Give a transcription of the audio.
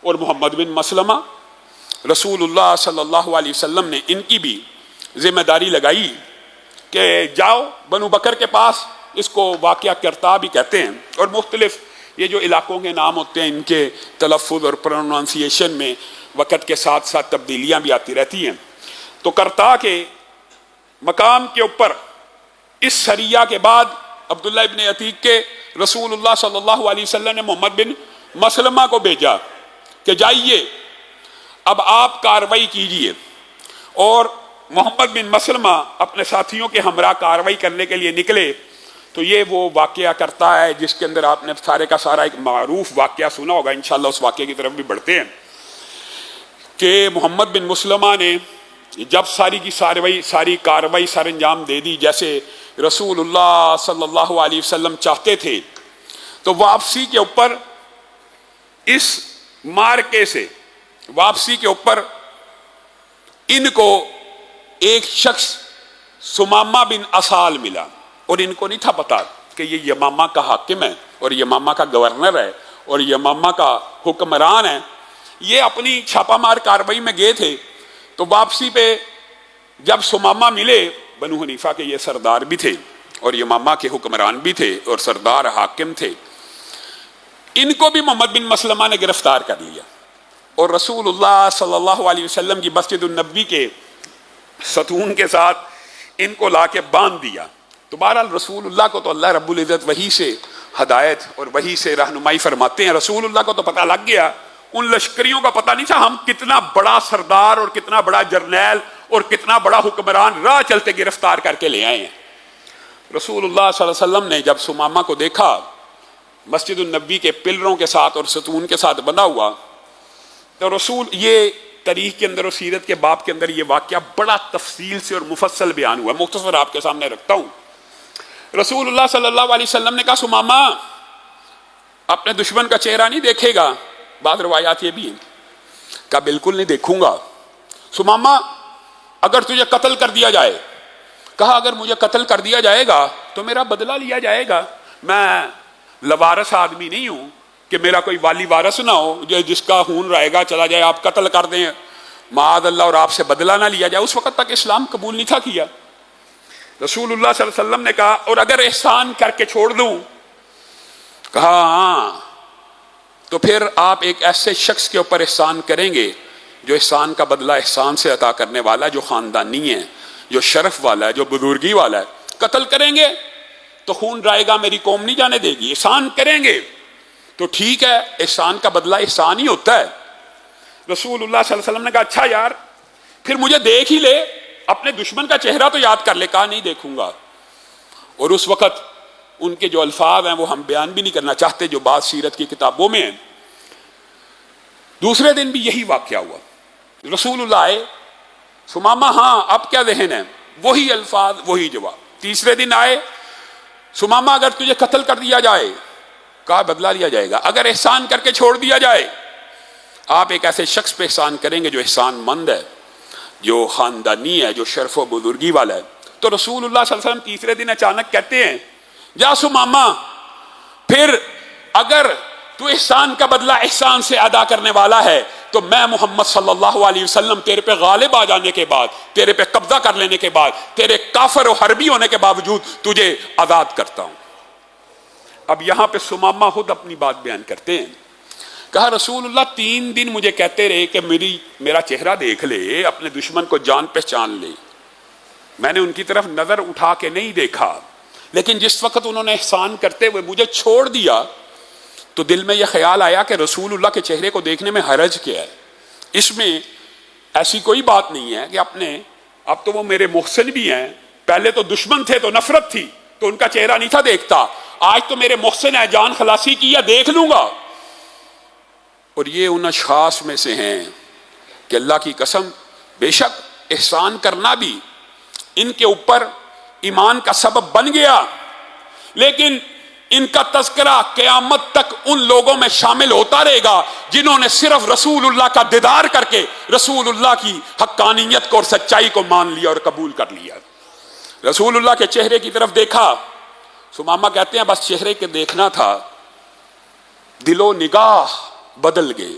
اور محمد بن مسلمہ، رسول اللہ صلی اللہ علیہ وسلم نے ان کی بھی ذمہ داری لگائی کہ جاؤ بنو بکر کے پاس، اس کو واقعہ کرتا بھی کہتے ہیں، اور مختلف یہ جو علاقوں کے نام ہوتے ہیں ان کے تلفظ اور پروننسیشن میں وقت کے ساتھ ساتھ تبدیلیاں بھی آتی رہتی ہیں۔ تو کرتا کے مقام کے اوپر اس سریہ کے بعد عبداللہ ابن عتیق کے رسول اللہ صلی اللہ علیہ وسلم نے محمد بن مسلمہ کو بھیجا کہ جائیے اب آپ کاروائی کیجئے، اور محمد بن مسلمہ اپنے ساتھیوں کے ہمراہ کاروائی کرنے کے لیے نکلے۔ تو یہ وہ واقعہ کرتا ہے جس کے اندر آپ نے سارے کا سارا ایک معروف واقعہ سنا ہوگا، انشاءاللہ اس واقعے کی طرف بھی بڑھتے ہیں، کہ محمد بن مسلمہ نے جب ساری کاروائی سر انجام دے دی جیسے رسول اللہ صلی اللہ علیہ وسلم چاہتے تھے، تو واپسی کے اوپر اس مارکے سے واپسی کے اوپر ان کو ایک شخص سمامہ بن اسال ملا، اور ان کو نہیں تھا پتا کہ یہ یمامہ کا حاکم ہے اور یمامہ کا گورنر ہے اور یمامہ کا حکمران ہے۔ یہ اپنی چھاپہ مار کاروائی میں گئے تھے، تو واپسی پہ جب سمامہ ملے، بنو حنیفہ کے یہ سردار بھی تھے اور یمامہ کے حکمران بھی تھے اور سردار حاکم تھے، ان کو بھی محمد بن مسلمہ نے گرفتار کر لیا اور رسول اللہ صلی اللہ علیہ وسلم کی مسجد النبوی کے ستون کے ساتھ ان کو لا کے باندھ دیا۔ تو بہرحال رسول اللہ کو تو اللہ رب العزت وحی سے ہدایت اور وحی سے رہنمائی فرماتے ہیں، رسول اللہ کو تو پتہ لگ گیا، ان لشکریوں کا پتہ نہیں تھا ہم کتنا بڑا سردار اور کتنا بڑا جرنیل اور کتنا بڑا حکمران راہ چلتے گرفتار کر کے لے آئے ہیں۔ رسول اللہ صلی اللہ علیہ وسلم نے جب سمامہ کو دیکھا مسجد النبوی کے پلروں کے ساتھ اور ستون کے ساتھ بندھا ہوا، تو رسول یہ تاریخ کے اندر اور سیرت کے باب کے اندر یہ واقعہ بڑا تفصیل سے اور مفصل بیان ہوا، مختصر آپ کے سامنے رکھتا ہوں۔ رسول اللہ صلی اللہ علیہ وسلم نے کہا سمامہ اپنے دشمن کا چہرہ نہیں دیکھے گا، بعض روایات یہ بھی ہیں، کہا بالکل نہیں دیکھوں گا۔ سمامہ اگر تجھے قتل کر دیا جائے، کہا اگر مجھے قتل کر دیا جائے گا تو میرا بدلہ لیا جائے گا، میں لوارث آدمی نہیں ہوں کہ میرا کوئی والی وارث نہ ہو جس کا خون رہے گا چلا جائے، آپ قتل کر دیں معاذ اللہ اور آپ سے بدلہ نہ لیا جائے۔ اس وقت تک اسلام قبول نہیں تھا کیا۔ رسول اللہ صلی اللہ علیہ وسلم نے کہا اور اگر احسان کر کے چھوڑ دوں، کہا ہاں، تو پھر آپ ایک ایسے شخص کے اوپر احسان کریں گے جو احسان کا بدلہ احسان سے عطا کرنے والا، جو خاندانی ہے، جو شرف والا ہے، جو بزرگی والا ہے۔ قتل کریں گے تو خون رائے گا میری قوم نہیں جانے دے گی، احسان کریں گے تو ٹھیک ہے، احسان کا بدلہ احسان ہی ہوتا ہے۔ رسول اللہ صلی اللہ علیہ وسلم نے کہا اچھا یار پھر مجھے دیکھ ہی لے، اپنے دشمن کا چہرہ تو یاد کر لے۔ کہا نہیں دیکھوں گا۔ اور اس وقت ان کے جو الفاظ ہیں وہ ہم بیان بھی نہیں کرنا چاہتے، جو بعض سیرت کی کتابوں میں ہیں۔ دوسرے دن بھی یہی واقعہ ہوا، رسول اللہ آئے، سمامہ ہاں اب کیا ذہن ہے، وہی الفاظ وہی جواب۔ تیسرے دن آئے، سمامہ اگر تجھے قتل کر دیا جائے، کہا بدلہ لیا جائے گا، اگر احسان کر کے چھوڑ دیا جائے، آپ ایک ایسے شخص پہ احسان کریں گے جو احسان مند ہے، جو خاندانی ہے، جو شرف و بزرگی والا ہے۔ تو رسول اللہ صلی اللہ علیہ وسلم تیسرے دن اچانک کہتے ہیں جا سمامہ پھر اگر تو احسان کا بدلہ احسان سے ادا کرنے والا ہے تو میں محمد صلی اللہ علیہ وسلم تیرے پہ غالب آ جانے کے بعد، تیرے پہ قبضہ کر لینے کے بعد، تیرے کافر و حربی ہونے کے باوجود تجھے آزاد کرتا ہوں۔ اب یہاں پہ سمامہ خود اپنی بات بیان کرتے ہیں، کہا رسول اللہ 3 دن مجھے کہتے رہے کہ میرا چہرہ دیکھ لے، اپنے دشمن کو جان پہچان لے، میں نے ان کی طرف نظر اٹھا کے نہیں دیکھا، لیکن جس وقت انہوں نے احسان کرتے ہوئے مجھے چھوڑ دیا تو دل میں یہ خیال آیا کہ رسول اللہ کے چہرے کو دیکھنے میں حرج کیا ہے، اس میں ایسی کوئی بات نہیں ہے کہ اب تو وہ میرے محسن بھی ہیں، پہلے تو دشمن تھے تو نفرت تھی تو ان کا چہرہ نہیں تھا دیکھتا، آج تو میرے محسن ہے، جان خلاصی کی ہے، دیکھ لوں گا۔ اور یہ ان اشخاص میں سے ہیں کہ اللہ کی قسم بے شک احسان کرنا بھی ان کے اوپر ایمان کا سبب بن گیا، لیکن ان کا تذکرہ قیامت تک ان لوگوں میں شامل ہوتا رہے گا جنہوں نے صرف رسول اللہ کا دیدار کر کے رسول اللہ کی حقانیت کو اور سچائی کو مان لیا اور قبول کر لیا۔ رسول اللہ کے چہرے کی طرف دیکھا، سمامہ کہتے ہیں بس چہرے کے دیکھنا تھا، دل و نگاہ بدل گئے،